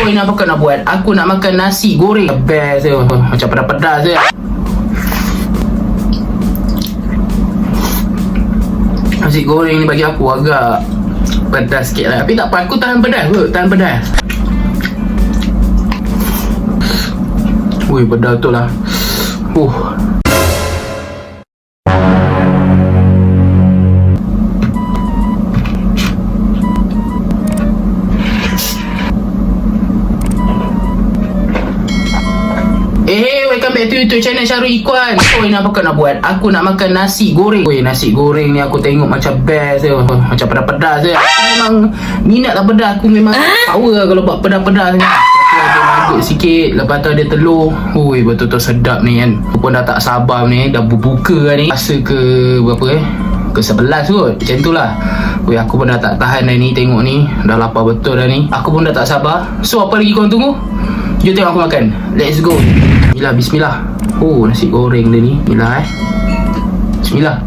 Oi, nak apa kau nak buat? Aku nak makan nasi goreng. Best je. Macam pedas-pedas je. Nasi goreng ni bagi aku agak pedas sikit lah. Tapi tak apa, aku tahan pedas kot. Tahan pedas. Ui, pedas betul lah. Welcome back to YouTube channel Syarul Ikhwan. Oi, nak apa kau nak buat? Aku nak makan nasi goreng. Oi, nasi goreng ni aku tengok macam best je. Macam pedas-pedas je. Aku memang minat lah pedas. Aku memang power lah kalau buat pedas-pedas ni. Aku ada nugget sikit. Lepas tu ada telur. Ui, betul-betul sedap ni kan. Aku pun dah tak sabar ni. Dah berbuka lah ni. Rasa ke berapa ke 11 kot. Macam tu lah. Ui, aku pun dah tak tahan dah ni. Tengok ni. Dah lapar betul dah ni. Aku pun dah tak sabar. So, apa lagi korang tunggu? Jom tengok aku makan. Let's go. Bismillah. Oh, nasi goreng dia ni. Bismillah Bismillah.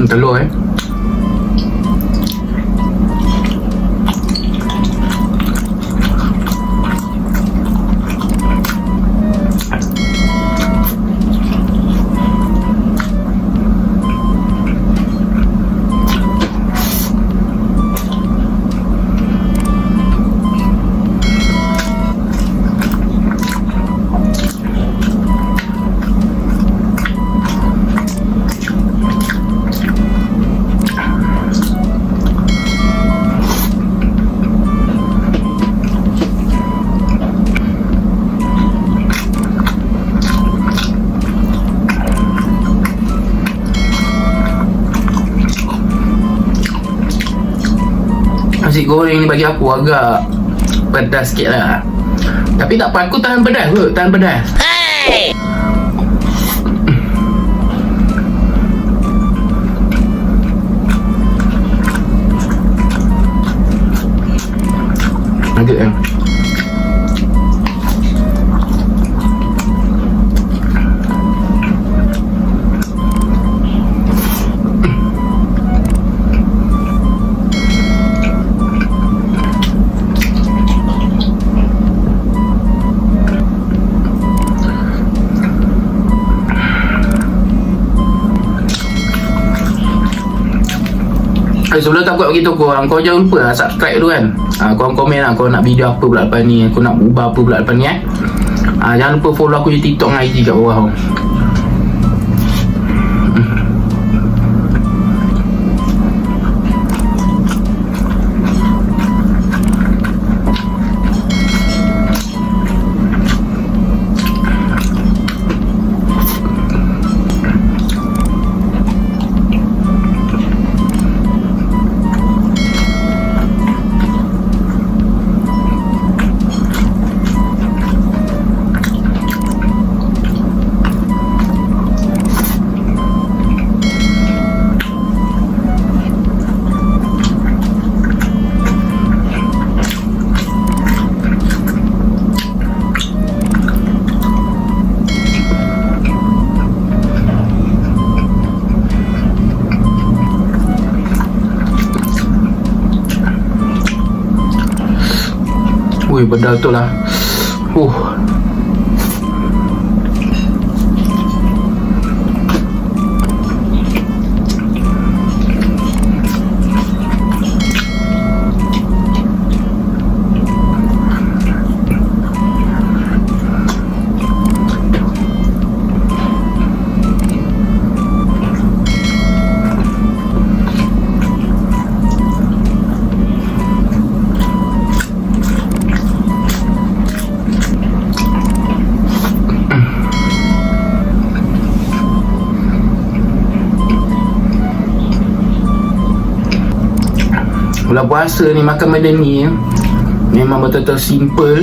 Telur nasi goreng ni bagi aku agak pedas sikit lah. Tapi tak apa, aku tahan pedas kot. Tahan pedas. Nugget kan. Sebelum tak buat begitu korang jangan lupa lah subscribe dulu kan. Korang komen lah korang nak video apa pula lepas ni. Aku nak ubah apa pula lepas ni jangan lupa follow aku di TikTok dan IG kat bawah. Ui, pedas betul lah. Bulan puasa ni makan benda ni memang betul-betul simple.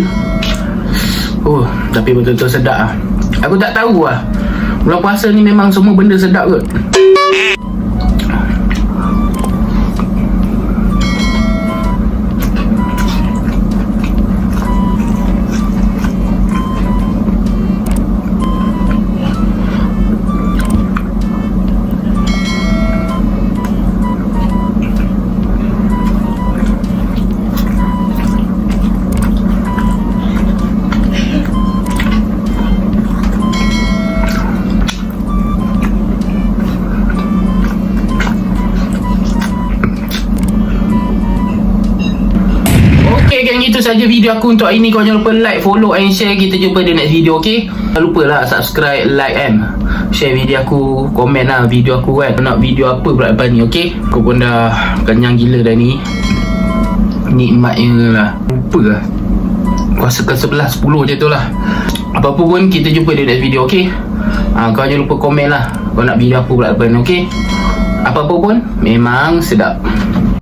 Tapi betul-betul sedap lah. Aku tak tahu lah, bulan puasa ni memang semua benda sedap kot. itu saja video aku untuk hari ni. Kau jangan lupa like, follow and share. Kita jumpa di next video, okay? Jangan lupa lah subscribe, like and share video aku. Komen lah video aku kan. Nak video apa pula lepas ni, okay? Kau pun dah kenyang gila dah ni. Nikmatnya lah. Lupa lah. Kuasa ke 11, 10 macam tu lah. Apa-apa pun kita jumpa di next video, okay? Kau jangan lupa komen lah. Kau nak video apa pula lepas ni, okay? Apa-apa pun memang sedap.